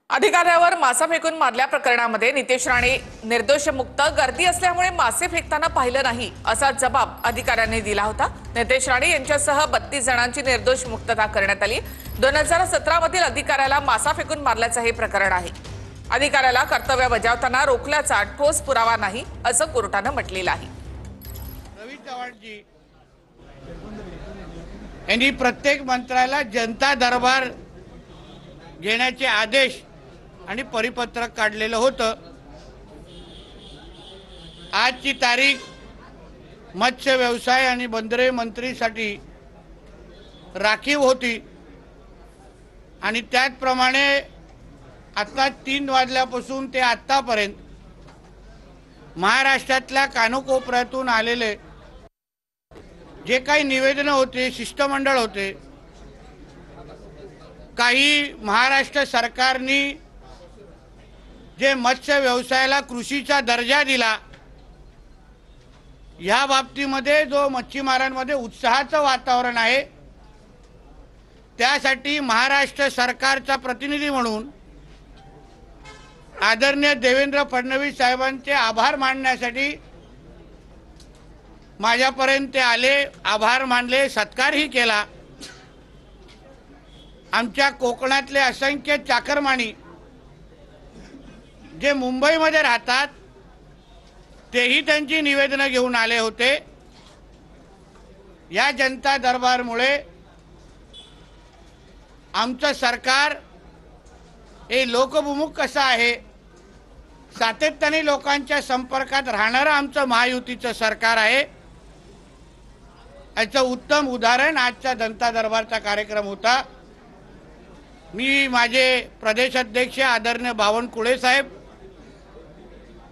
अधिकाऱ्यावर मासा फेकून मारल्या प्रकरणामध्ये नितेश राणे निर्दोष मुक्त गर्दी असल्यामुळे मासे फेकताना पाहिलं नाही असा जबाब अधिकाऱ्यांनी दिला होता। नितेश राणे यांच्यासह 32 जणांची निर्दोष मुक्तता करण्यात आली। 2017 मधील अधिकाऱ्याला मासा फेकून मारल्याचं हे प्रकरण आहे। अधिकाऱ्याला कर्तव्य बजावताना रोखल्याचा ठोस पुरावा नाही असं कोर्टानं म्हटलेलं आहे। रवी चव्हाणजी यांनी प्रत्येक मंत्र्याला जनता दरबार घेण्याचे आदेश आणि परिपत्रक काढलेलं होतं। आजची तारीख मत्स्य व्यवसाय आणि बंदरे मंत्रीसाठी राखीव होती आणि त्याचप्रमाणे आता 3 वाजल्यापासून ते आतापर्यंत महाराष्ट्रातल्या कानकोपऱ्यातून आलेले जे काही निवेदन होते, शिष्टमंडळ होते, काही महाराष्ट्र सरकारने जे मत्स्य व्यवसायाला कृषीचा दर्जा दिला, या बाबतीमध्ये जो मच्छीमारांमध्ये उत्साहाचं वातावरण आहे, त्यासाठी महाराष्ट्र सरकारचा प्रतिनिधी म्हणून आदरणीय देवेंद्र फडणवीस साहेबांचे आभार मानण्यासाठी माझ्यापर्यंत ते आले, आभार मानले, सत्कारही केला। आमच्या कोकणातले असंख्य चाकरमानी जे मुंबईमध्ये राहतात तेही त्यांची निवेदनं घेऊन आले होते। या जनता दरबारमुळे आमचं सरकार हे लोकभिमुख कसं आहे, सातत्याने लोकांच्या संपर्कात राहणारं आमचं महायुतीचं सरकार आहे, याचं उत्तम उदाहरण आजचा जनता दरबारचा कार्यक्रम होता। मी माझे प्रदेश अध्यक्ष आदरणीय बावनकुळे साहेब,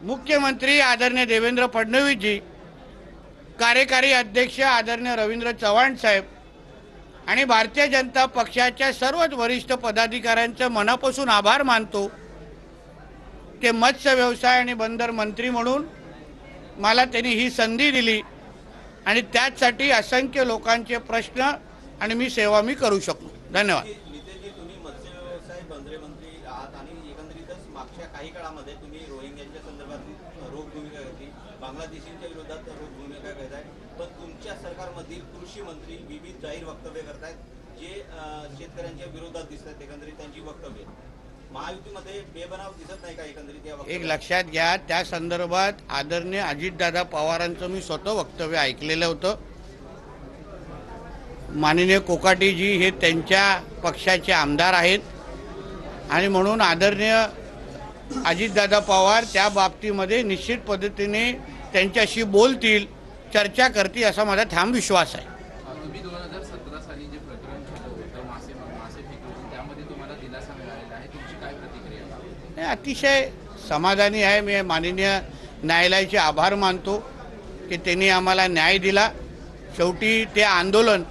मुख्यमंत्री आदरणीय देवेंद्र फडणवीस जी, कार्यकारी अध्यक्ष आदरणीय रवींद्र चव्हाण साहेब आणि भारतीय जनता पक्षाच्या सर्वच वरिष्ठ पदाधिकाऱ्यांचे मनापासून आभार मानतो की मत्स्य व्यवसाय आणि बंदर मंत्री म्हणून मला त्यांनी ही संधी दिली आणि त्यासाठी असंख्य लोकांचे प्रश्न आणि मी सेवा करू शकलो। धन्यवाद। मागच्या काही काळामध्ये तुम्ही रोहिंग्यांच्या संदर्भात रोख भूमिका घेतली, बांगलादेशींच्या विरोधात रोख भूमिका घेत आहे, पण तुमच्या सरकारमधील कृषी मंत्री विविध जाहीर वक्तव्य करतायत जे शेतकऱ्यांच्या विरोधात दिसतात। एकंदरीत त्यांची वक्तव्य महायुतीमध्ये बेबनाव दिसत नाही का? एकंदरीत एक लक्षात घ्या, त्या संदर्भात आदरणीय अजितदादा पवारांचं मी स्वतः वक्तव्य ऐकलेलं होतं। माननीय कोकाटेजी हे त्यांच्या पक्षाचे आमदार आहेत आणि म्हणून आदरणीय अजितदादा पवार त्या बाबतीमध्ये निश्चित पद्धतीने त्यांच्याशी बोलतील, चर्चा करतील असा माझा ठाम विश्वास आहे। तुम्ही 2017 साली जे प्रकरण झालं होतं मासे फेकून, त्यामध्ये तुम्हाला दिलासा मिळालेला आहे, तुमची काय प्रतिक्रिया? अतिशय समाधानी आहे। मी माननीय न्यायालयाचे आभार मानतो की त्यांनी आम्हाला न्याय दिला। शेवटी ते आंदोलन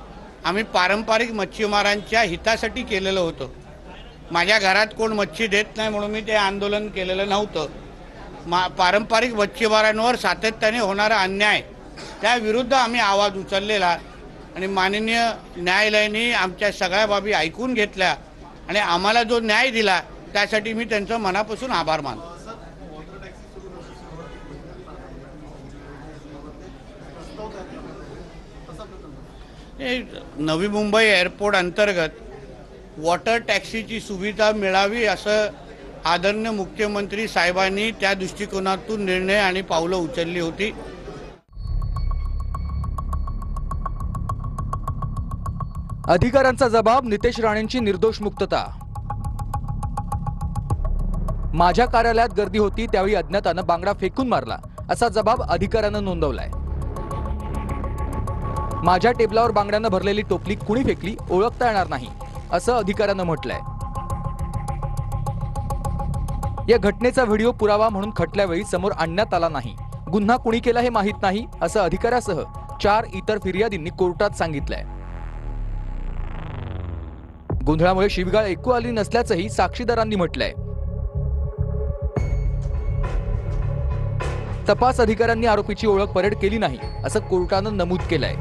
आम्ही पारंपरिक मच्छीमारांच्या हितासाठी केलेलं होतं। माझ्या घरात कोण मच्छी देत नाही म्हणून मी ते आंदोलन केलेलं नव्हतं। पारंपरिक मच्छीमारांवर सातत्याने होणारा अन्याय त्याविरुद्ध आम्ही आवाज उचललेला आणि माननीय न्यायालयाने आमच्या सगळ्या बाबी ऐकून घेतल्या आणि आम्हाला जो न्याय दिला त्यासाठी मी त्यांचं मनापासून आभार मानतो। नवी मुंबई एअरपोर्ट अंतर्गत वॉटर टॅक्सीची सुविधा मिळावी असं आदरणीय मुख्यमंत्री साहेबांनी त्या दृष्टिकोनातून निर्णय आणि पावलं उचलली होती। अधिकाऱ्यांचा जबाब, नितेश राणेंची निर्दोष मुक्तता। माझ्या कार्यालयात गर्दी होती त्यावेळी अज्ञातानं बांगडा फेकून मारला असा जबाब अधिकाऱ्यानं नोंदवलाय। माझ्या टेबलावर बांगड्यानं भरलेली टोपली कुणी फेकली ओळखता येणार नाही असं अधिकाऱ्यानं म्हटलंय। या घटनेचा व्हिडिओ पुरावा म्हणून खटल्यावेळी समोर आणण्यात आला नाही। गुन्हा कुणी केला हे माहीत नाही असं अधिकाऱ्यासह 4 इतर फिर्यादींनी कोर्टात सांगितलंय। गोंधळामुळे शिवीगाळ ऐकू आली नसल्याचंही साक्षीदारांनी म्हटलंय। तपास अधिकाऱ्यांनी आरोपीची ओळख परेड केली नाही असं कोर्टानं नमूद केलंय।